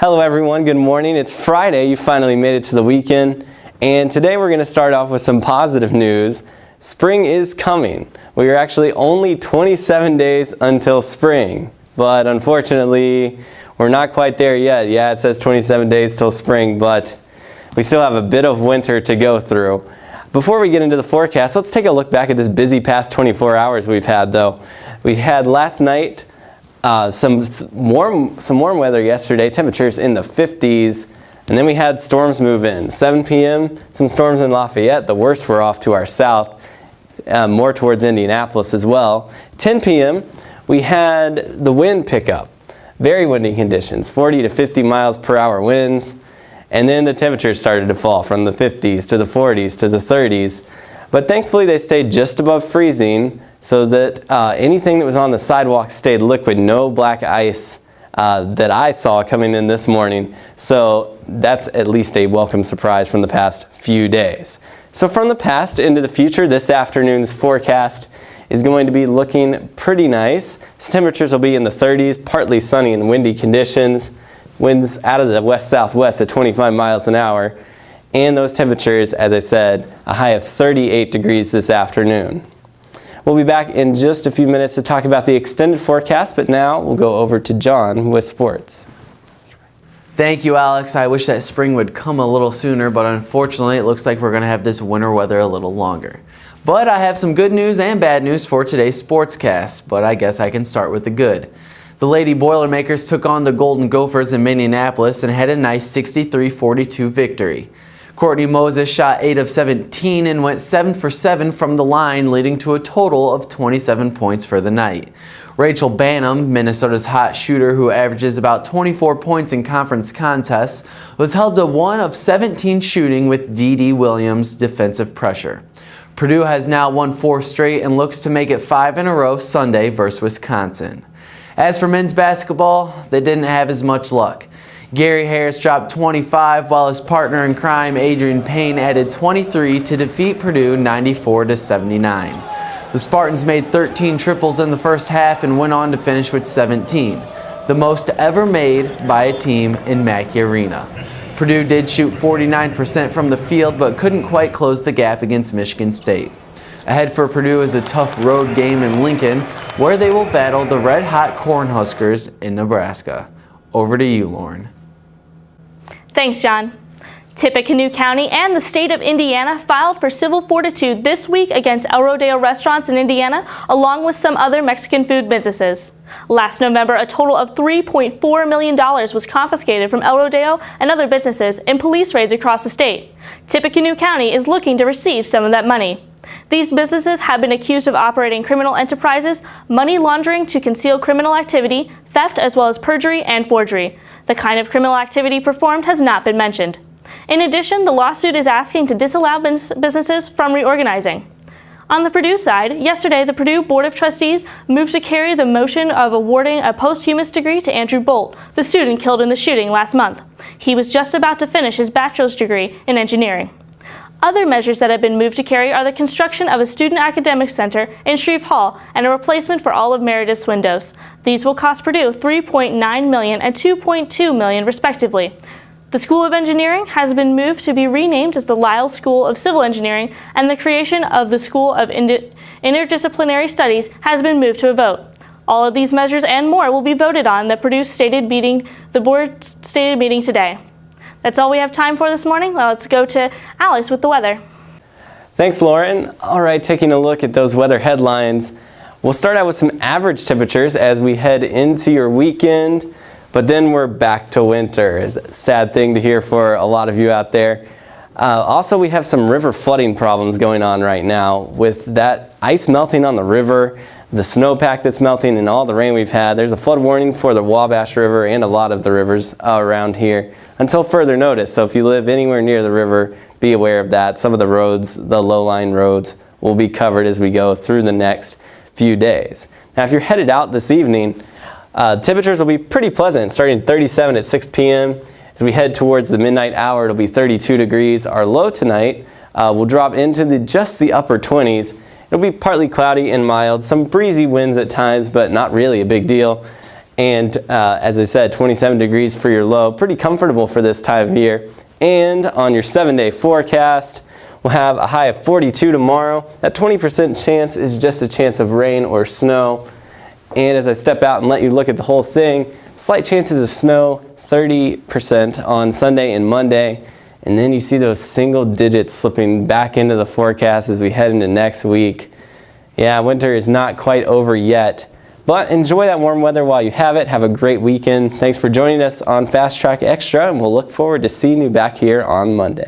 Hello everyone, good morning. It's Friday, you finally made it to the weekend, and today we're going to start off with some positive news. Spring is coming. We are actually only 27 days until spring, but unfortunately we're not quite there yet. Yeah, it says 27 days till spring, but we still have a bit of winter to go through. Before we get into the forecast, let's take a look back at this busy past 24 hours we've had though. We had last night some warm weather yesterday, temperatures in the 50s, and then we had storms move in. 7 p.m., some storms in Lafayette. The worst were off to our south, more towards Indianapolis as well. 10 p.m., we had the wind pick up. Very windy conditions, 40 to 50 miles per hour winds, and then the temperatures started to fall from the 50s to the 40s to the 30s. But thankfully they stayed just above freezing, so that anything that was on the sidewalk stayed liquid. No black ice that I saw coming in this morning. So that's at least a welcome surprise from the past few days. So from the past into the future, this afternoon's forecast is going to be looking pretty nice. Temperatures will be in the 30s, partly sunny and windy conditions. Winds out of the west-southwest at 25 miles an hour. And those temperatures, as I said, a high of 38 degrees this afternoon. We'll be back in just a few minutes to talk about the extended forecast, but now we'll go over to John with sports. Thank you, Alex. I wish that spring would come a little sooner, but unfortunately it looks like we're going to have this winter weather a little longer. But I have some good news and bad news for today's sportscast, but I guess I can start with the good. The Lady Boilermakers took on the Golden Gophers in Minneapolis and had a nice 63-42 victory. Courtney Moses shot 8 of 17 and went 7 for 7 from the line, leading to a total of 27 points for the night. Rachel Bannum, Minnesota's hot shooter who averages about 24 points in conference contests, was held to 1 of 17 shooting with D.D. Williams' defensive pressure. Purdue has now won 4 straight and looks to make it 5 in a row Sunday versus Wisconsin. As for men's basketball, they didn't have as much luck. Gary Harris dropped 25, while his partner in crime, Adrian Payne, added 23 to defeat Purdue 94-79. The Spartans made 13 triples in the first half and went on to finish with 17, the most ever made by a team in Mackey Arena. Purdue did shoot 49% from the field, but couldn't quite close the gap against Michigan State. Ahead for Purdue is a tough road game in Lincoln, where they will battle the red-hot Cornhuskers in Nebraska. Over to you, Lauren. Thanks, John. Tippecanoe County and the state of Indiana filed for civil fortitude this week against El Rodeo restaurants in Indiana, along with some other Mexican food businesses. Last November, a total of $3.4 million was confiscated from El Rodeo and other businesses in police raids across the state. Tippecanoe County is looking to receive some of that money. These businesses have been accused of operating criminal enterprises, money laundering to conceal criminal activity, theft, as well as perjury and forgery. The kind of criminal activity performed has not been mentioned. In addition, the lawsuit is asking to disallow businesses from reorganizing. On the Purdue side, yesterday the Purdue Board of Trustees moved to carry the motion of awarding a posthumous degree to Andrew Bolt, the student killed in the shooting last month. He was just about to finish his bachelor's degree in engineering. Other measures that have been moved to carry are the construction of a student academic center in Shreve Hall and a replacement for all of Meredith's windows. These will cost Purdue $3.9 million and $2.2 million respectively. The School of Engineering has been moved to be renamed as the Lyle School of Civil Engineering, and the creation of the School of Interdisciplinary Studies has been moved to a vote. All of these measures and more will be voted on at the board's stated meeting today. That's all we have time for this morning. Well, let's go to Alex with the weather. Thanks, Lauren. All right, taking a look at those weather headlines. We'll start out with some average temperatures as we head into your weekend, but then we're back to winter. It's a sad thing to hear for a lot of you out there. Also, we have some river flooding problems going on right now with that ice melting on the river, the snowpack that's melting, and all the rain we've had. There's a flood warning for the Wabash River and a lot of the rivers around here until further notice. So if you live anywhere near the river, be aware of that. Some of the roads, the low-lying roads, will be covered as we go through the next few days. Now, if you're headed out this evening, temperatures will be pretty pleasant, starting at 37 at 6 p.m. As we head towards the midnight hour, it'll be 32 degrees. Our low tonight will drop into just the upper 20s. It'll be partly cloudy and mild, some breezy winds at times, but not really a big deal. And as I said, 27 degrees for your low. Pretty comfortable for this time of year. And on your 7-day forecast, we'll have a high of 42 tomorrow. That 20% chance is just a chance of rain or snow. And as I step out and let you look at the whole thing, slight chances of snow, 30% on Sunday and Monday. And then you see those single digits slipping back into the forecast as we head into next week. Yeah, winter is not quite over yet. But enjoy that warm weather while you have it. Have a great weekend. Thanks for joining us on Fast Track Extra, and we'll look forward to seeing you back here on Monday.